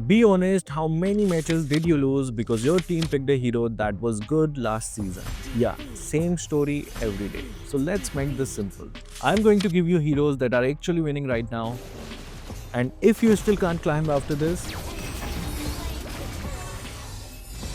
Be honest, how many matches did you lose because your team picked a hero that was good last season? Yeah, same story every day. So let's make this simple. I'm going to give you heroes that are actually winning right now. And if you still can't climb after this,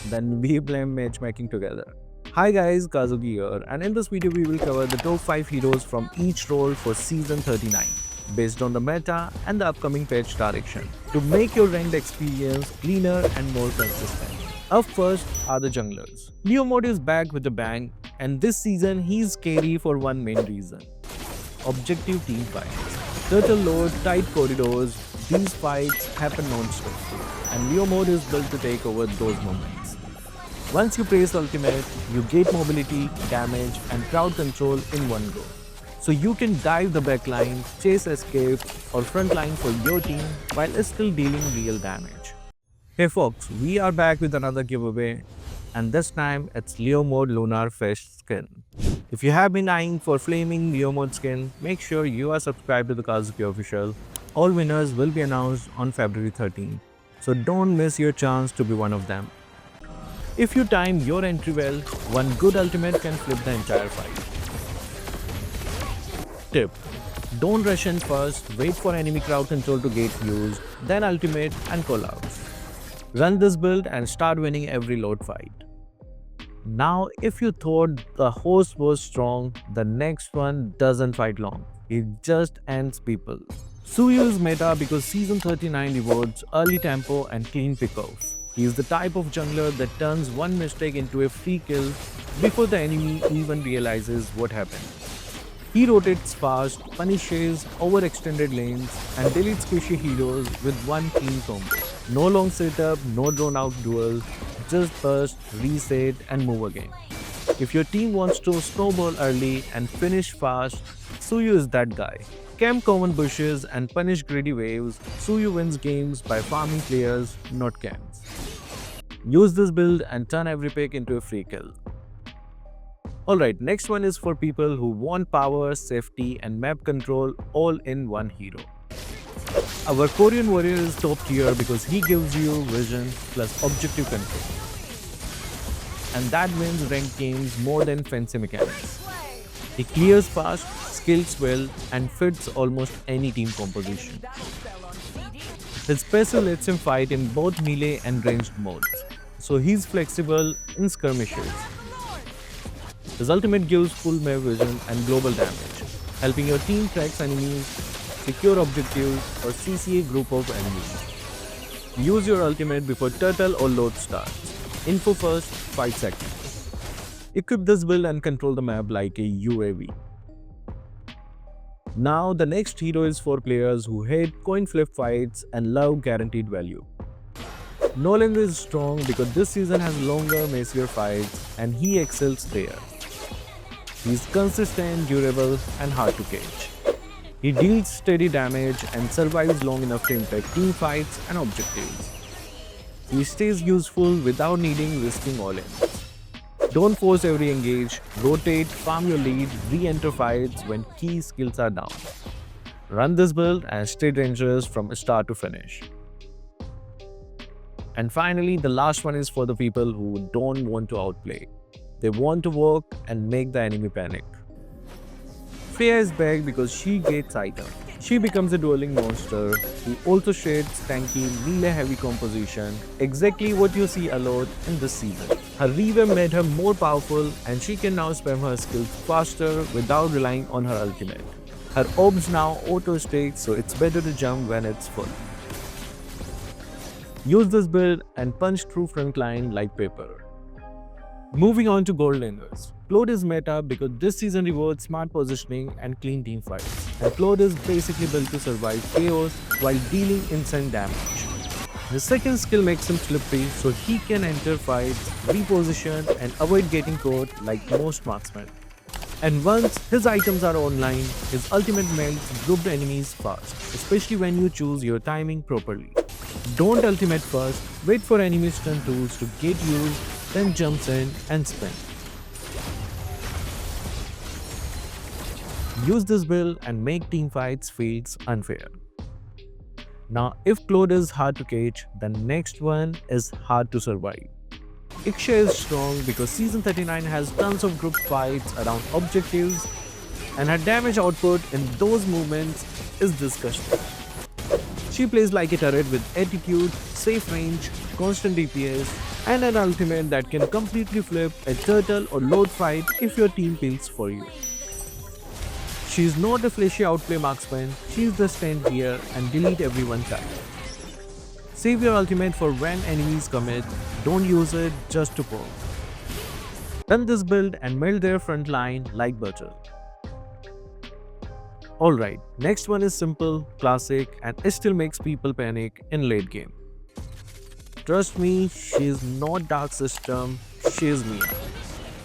then we blame matchmaking together. Hi guys, Kazuki here, and in this video we will cover the top 5 heroes from each role for season 39 based on the meta and the upcoming patch direction to make your ranked experience cleaner and more consistent. Up first are the junglers. Leo mode is back with a bang, and this season he's scary for one main reason: objective team fights. Turtle load, tight corridors, these fights happen non-stop, and Leo mode is built to take over those moments. Once you press ultimate, you get mobility, damage and crowd control in one go. So you can dive the backline, chase escape or frontline for your team while still dealing real damage. Hey folks, we are back with another giveaway, and this time it's Leo mode Lunar Fish skin. If you have been eyeing for flaming Leo mode skin, make sure you are subscribed to the Kazuki official. All winners will be announced on February 13th, so don't miss your chance to be one of them. If you time your entry well, one good ultimate can flip the entire fight. Tip: don't rush in first, wait for enemy crowd control to get used, then ultimate and call out. Run this build and start winning every load fight. Now, if you thought the host was strong, the next one doesn't fight long. It just ends people. Suyu is meta because season 39 rewards early tempo and clean pickoff. He is the type of jungler that turns one mistake into a free kill before the enemy even realizes what happened. He rotates fast, punishes overextended lanes, and deletes squishy heroes with one clean combo. No long setup, no drawn out duels, just burst, reset and move again. If your team wants to snowball early and finish fast, Suyu is that guy. Camp common bushes and punish greedy waves, Suyu wins games by farming players, not camps. Use this build and turn every pick into a free kill. Alright, next one is for people who want power, safety and map control all in one hero. Our Korean warrior is top tier because he gives you vision plus objective control. And that wins ranked games more than fancy mechanics. He clears fast, skills well and fits almost any team composition. His passive lets him fight in both melee and ranged modes, so he's flexible in skirmishes. His ultimate gives full map vision and global damage, helping your team track enemies, secure objectives or CC a group of enemies. Use your ultimate before turtle or load starts. Info first, fight second. Equip this build and control the map like a UAV. Now the next hero is for players who hate coin flip fights and love guaranteed value. Nolan is strong because this season has longer, messier fights and he excels there. He's consistent, durable and hard to catch. He deals steady damage and survives long enough to impact team fights and objectives. He stays useful without needing risking all-in. Don't force every engage, rotate, farm your lead, re-enter fights when key skills are down. Run this build and stay dangerous from start to finish. And finally, the last one is for the people who don't want to outplay. They want to work and make the enemy panic. Freya is back because she gets items. She becomes a dueling monster. He also shades tanky, melee-heavy composition, exactly what you see a lot in this season. Her revamp made her more powerful and she can now spam her skills faster without relying on her ultimate. Her orbs now auto-stack, so it's better to jump when it's full. Use this build and punch through frontline like paper. Moving on to gold laners. Claude is meta because this season rewards smart positioning and clean team fights. And Claude is basically built to survive chaos while dealing insane damage. His second skill makes him slippery so he can enter fights, reposition and avoid getting caught like most marksmen. And once his items are online, his ultimate melts grouped enemies fast, especially when you choose your timing properly. Don't ultimate first, wait for enemy stun tools to get used, then jumps in and spin. Use this build and make teamfights feels unfair. Now, if Claude is hard to catch, the next one is hard to survive. Iksha is strong because Season 39 has tons of group fights around objectives, and her damage output in those movements is disgusting. She plays like a turret with attitude, safe range, constant DPS, and an ultimate that can completely flip a turtle or load fight if your team peels for you. She is not a flashy outplay marksman, she is the stand here and delete everyone's time. Save your ultimate for when enemies commit, don't use it just to poke. Run this build and melt their front line like butter. Alright, next one is simple, classic, and it still makes people panic in late game. Trust me, she is not Dark System, she is Mia.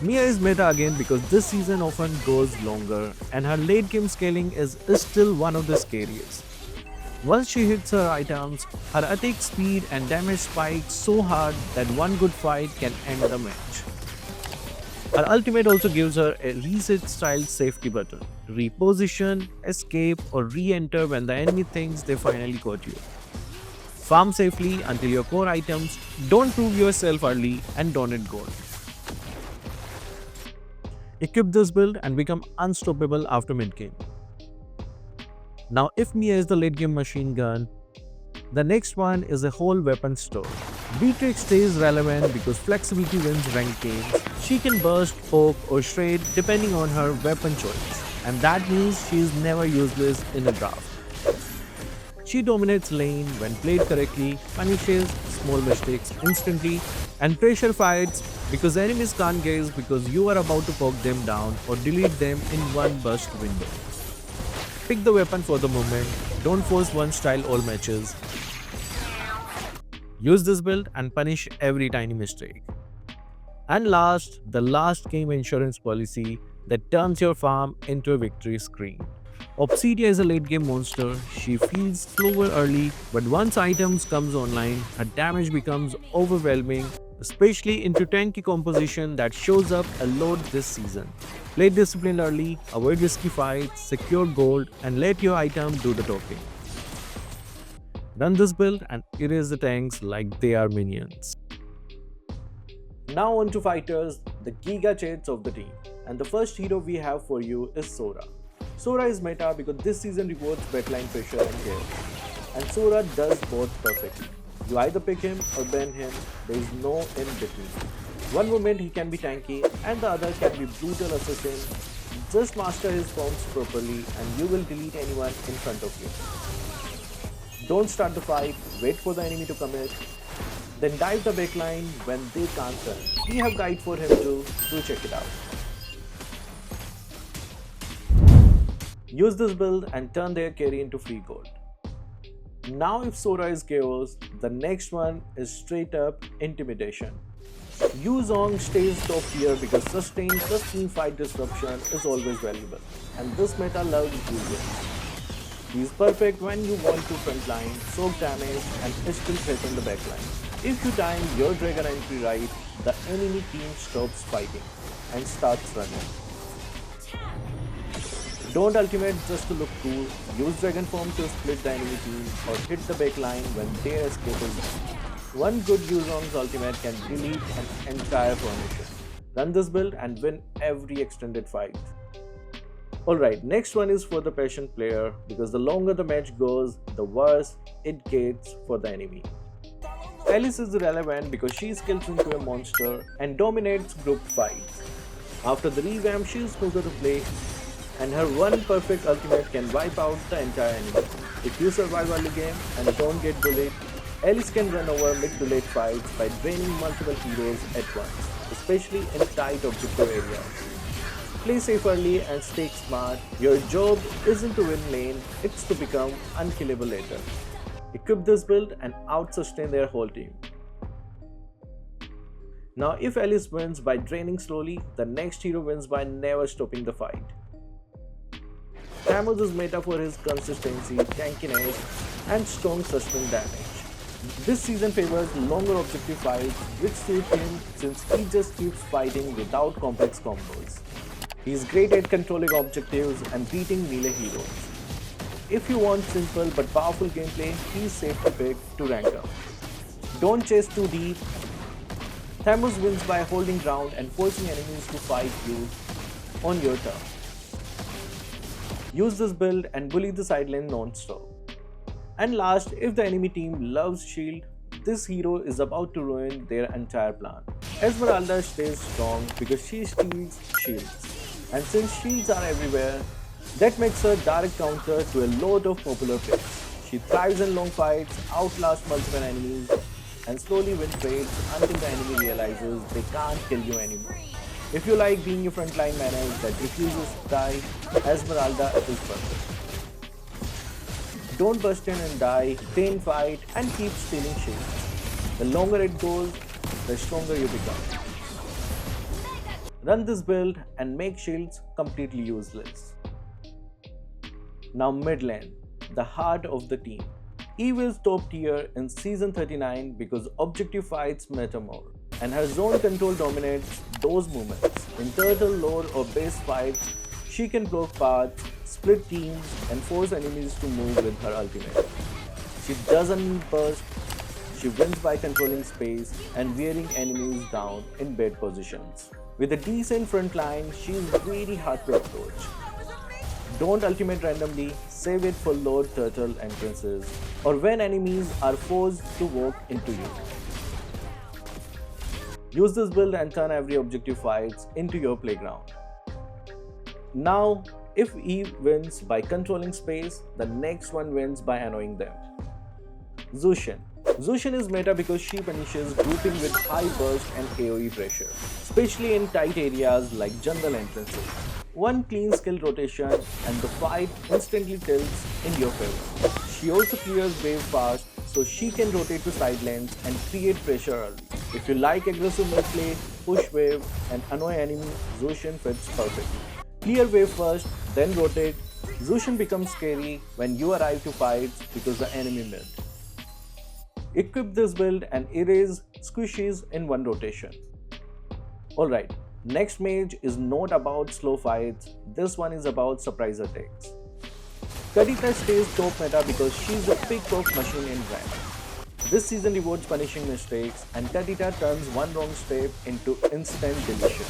Mia is meta again because this season often goes longer and her late game scaling is still one of the scariest. Once she hits her items, her attack speed and damage spike so hard that one good fight can end the match. Her ultimate also gives her a reset style safety button. Reposition, escape or re-enter when the enemy thinks they finally caught you. Farm safely until your core items, don't prove yourself early and donate gold. Equip this build and become unstoppable after mid game. Now if Mia is the late game machine gun, the next one is a whole weapon store. Beatrix stays relevant because flexibility wins ranked games. She can burst, poke or shred depending on her weapon choice, and that means she is never useless in a draft. She dominates lane when played correctly, punishes small mistakes instantly, and pressure fights because enemies can't guess because you are about to poke them down or delete them in one burst window. Pick the weapon for the moment, don't force one style all matches. Use this build and punish every tiny mistake. And last, the last game insurance policy that turns your farm into a victory screen. Obsidia is a late game monster. She feels slower early, but once items comes online, her damage becomes overwhelming, especially into tanky composition that shows up a lot this season. Play disciplined early, avoid risky fights, secure gold, and let your item do the talking. Run this build and erase the tanks like they are minions. Now on to fighters, the Giga Chats of the team. And the first hero we have for you is Sora. Sora is meta because this season rewards backline pressure and chaos. And Sora does both perfectly. You either pick him or ban him, there is no in between. One moment he can be tanky and the other can be brutal assassin. Just master his forms properly and you will delete anyone in front of you. Don't start the fight, wait for the enemy to commit, then dive the backline when they can't turn. We have guide for him too, do check it out. Use this build and turn their carry into free gold. Now if Sora is chaos, the next one is straight up intimidation. Yu Zhong stays top tier because sustained plus team fight disruption is always valuable, and this meta loves Yu. He is perfect when you want to frontline, soak damage and still threaten the backline. If you time your dragon entry right, the enemy team stops fighting and starts running. Don't ultimate just to look cool, use dragon form to split the enemy team or hit the backline when their escape is done. One good Yu Zhong's ultimate can delete an entire formation. Run this build and win every extended fight. Alright, next one is for the patient player because the longer the match goes, the worse it gets for the enemy. Alice is relevant because she scales into a monster and dominates group fights. After the revamp, she is smoother to play and her one perfect ultimate can wipe out the entire enemy. If you survive early game and don't get bullied, Alice can run over mid to late fights by draining multiple heroes at once, especially in tight objective areas. Play safe early and stay smart. Your job isn't to win lane, it's to become unkillable later. Equip this build and out-sustain their whole team. Now if Alice wins by draining slowly, the next hero wins by never stopping the fight. Thanos is meta for his consistency, tankiness, and strong sustain damage. This season favors longer objective fights, which suit him since he just keeps fighting without complex combos. He is great at controlling objectives and beating melee heroes. If you want simple but powerful gameplay, he's safe to pick to rank up. Don't chase too deep. Thamus wins by holding ground and forcing enemies to fight you on your turn. Use this build and bully the side lane non-stop. And last, if the enemy team loves shield, this hero is about to ruin their entire plan. Esmeralda stays strong because she steals shields. And since shields are everywhere, that makes her direct counter to a lot of popular picks. She thrives in long fights, outlasts multiple enemies, and slowly wins trades until the enemy realizes they can't kill you anymore. If you like being a frontline menace that refuses to die, Esmeralda is perfect. Don't burst in and die, stay in fight, and keep stealing shields. The longer it goes, the stronger you become. Run this build and make shields completely useless. Now mid lane, the heart of the team. Eve is top tier in season 39 because objective fights matter more, and her zone control dominates those movements. In turtle, lore or base fights, she can block paths, split teams, and force enemies to move with her ultimate. She doesn't need burst, she wins by controlling space and wearing enemies down in bad positions. With a decent front line, she is very hard to approach. Don't ultimate randomly, save it for Lord Turtle entrances or when enemies are forced to walk into you. Use this build and turn every objective fights into your playground. Now, if Eve wins by controlling space, the next one wins by annoying them. Zushin. Zushin is meta because she punishes grouping with high burst and AoE pressure, especially in tight areas like jungle entrances. One clean skill rotation and the fight instantly tilts in your favor. She also clears wave fast so she can rotate to side lanes and create pressure early. If you like aggressive mid play, push wave and annoy enemy, Zushin fits perfectly. Clear wave first, then rotate. Zushin becomes scary when you arrive to fights because the enemy mid. Equip this build and erase squishies in one rotation. Alright, next mage is not about slow fights, this one is about surprise attacks. Kadita stays top meta because she's a pick-off machine in rank. This season rewards punishing mistakes and Kadita turns one wrong step into instant deletion.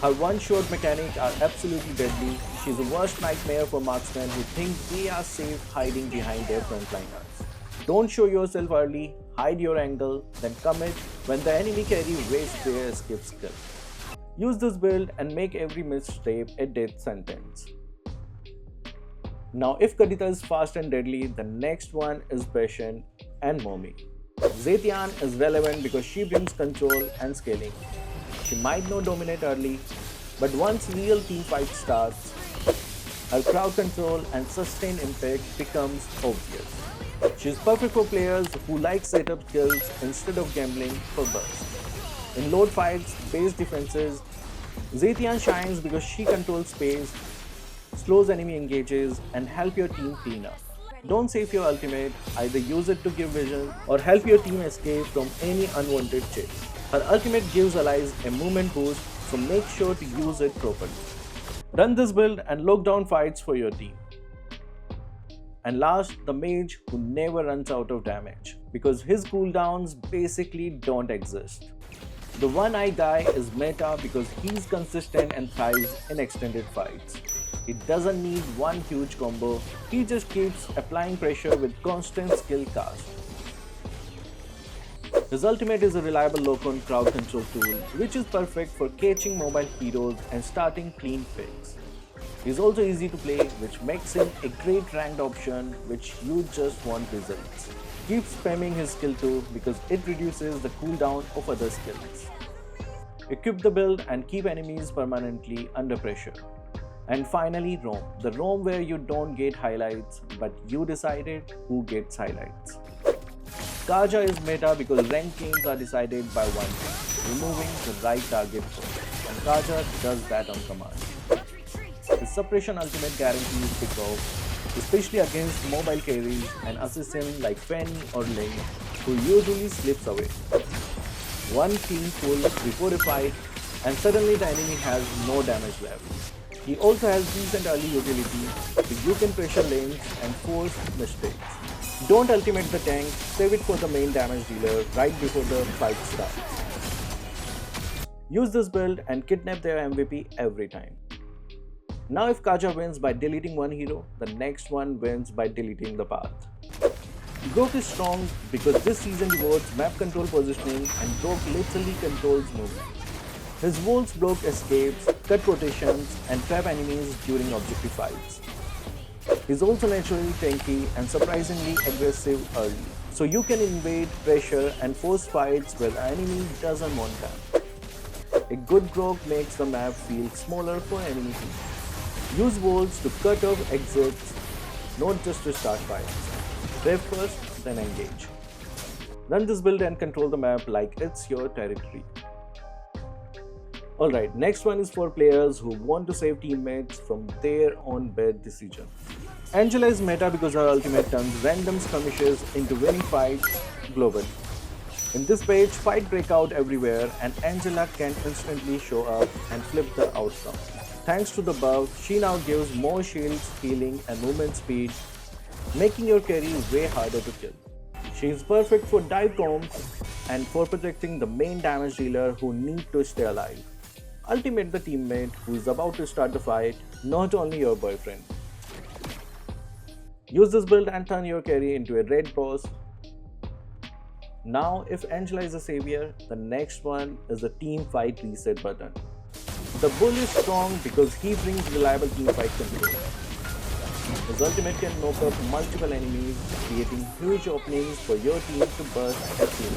Her one-shot mechanics are absolutely deadly. She's the worst nightmare for marksmen who think they are safe hiding behind their frontliners. Don't show yourself early, hide your angle, then commit when the enemy carry waste their escape skill. Use this build and make every misstep a death sentence. Now if Kadita is fast and deadly, the next one is Patient and Momi. Zetian is relevant because she brings control and scaling. She might not dominate early, but once real team fight starts, her crowd control and sustained impact becomes obvious. She is perfect for players who like setup skills instead of gambling for burst. In load fights, base defenses, Zetian shines because she controls space, slows enemy engages, and help your team clean up. Don't save your ultimate, either use it to give vision or help your team escape from any unwanted chase. Her ultimate gives allies a movement boost, so make sure to use it properly. Run this build and lock down fights for your team. And last, the mage who never runs out of damage because his cooldowns basically don't exist. The one-eye guy is meta because he's consistent and thrives in extended fights. He doesn't need one huge combo, he just keeps applying pressure with constant skill cast. His ultimate is a reliable lock-on crowd control tool which is perfect for catching mobile heroes and starting clean picks. He's also easy to play, which makes him a great ranked option which you just want results. Keep spamming his skill too because it reduces the cooldown of other skills. Equip the build and keep enemies permanently under pressure. And finally, roam. The roam where you don't get highlights, but you decided who gets highlights. Kaja is meta because ranked games are decided by one thing, removing the right target first. And Kaja does that on command. His suppression ultimate guarantees pick off, especially against mobile carries and assassin like Penny or Ling, who usually slips away. One clean pull before a fight, and suddenly the enemy has no damage left. He also has decent early utility, so you can pressure lanes and force mistakes. Don't ultimate the tank, save it for the main damage dealer right before the fight starts. Use this build and kidnap their MVP every time. Now if Kaja wins by deleting one hero, the next one wins by deleting the path. Broke is strong because this season rewards map control positioning and Broke literally controls movement. His wolves Broke escapes, cut rotations and trap enemies during objective fights. He's also naturally tanky and surprisingly aggressive early, so you can invade, pressure and force fights where the enemy doesn't want them. A good Broke makes the map feel smaller for enemy teams. Use wolves to cut off exits, not just to start fights. Trap first, then engage. Run this build and control the map like it's your territory. Alright, next one is for players who want to save teammates from their own bad decisions. Angela is meta because her ultimate turns random skirmishes into winning fights globally. In this page, fight break out everywhere and Angela can instantly show up and flip the outcome. Thanks to the buff, she now gives more shields, healing and movement speed, making your carry way harder to kill. She is perfect for dive combs and for protecting the main damage dealer who need to stay alive. Ultimate the teammate who is about to start the fight, not only your boyfriend. Use this build and turn your carry into a red boss. Now if Angela is a savior, the next one is the team fight reset button. The bull is strong because he brings reliable teamfight control. His ultimate can knock up multiple enemies, creating huge openings for your team to burst at team.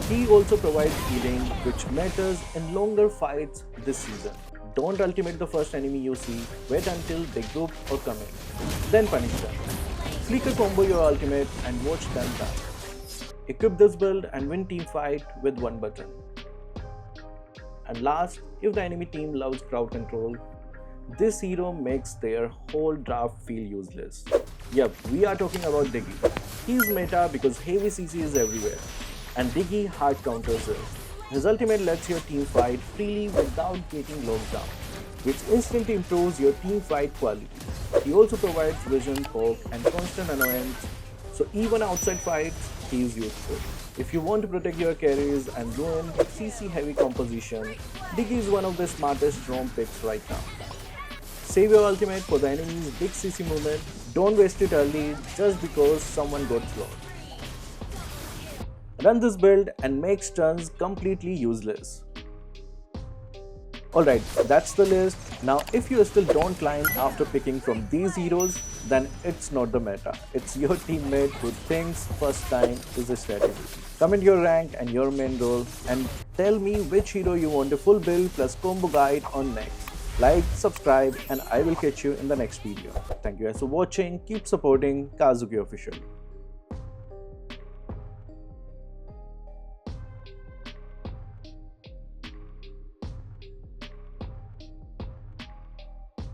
He also provides healing, which matters in longer fights this season. Don't ultimate the first enemy you see, wait until they group or come in, then punish them. Flicker combo your ultimate and watch them die. Equip this build and win team fight with one button. And last, if the enemy team loves crowd control, this hero makes their whole draft feel useless. Yep, we are talking about Diggy. He is meta because heavy CC is everywhere, and Diggy hard counters it. His ultimate lets your team fight freely without getting locked down, which instantly improves your team fight quality. He also provides vision, poke, and constant annoyance, so even outside fights, he is useful. If you want to protect your carries and ruin CC heavy composition, Diggy is one of the smartest roam picks right now. Save your ultimate for the enemy's big CC movement, don't waste it early just because someone got flawed. Run this build and make stuns completely useless. Alright, that's the list. Now if you still don't climb after picking from these heroes, then it's not the meta. It's your teammate who thinks first time is a strategy. Comment your rank and your main role and tell me which hero you want a full build plus combo guide on next. Like, subscribe and I will catch you in the next video. Thank you guys for watching. Keep supporting Kazuki Official.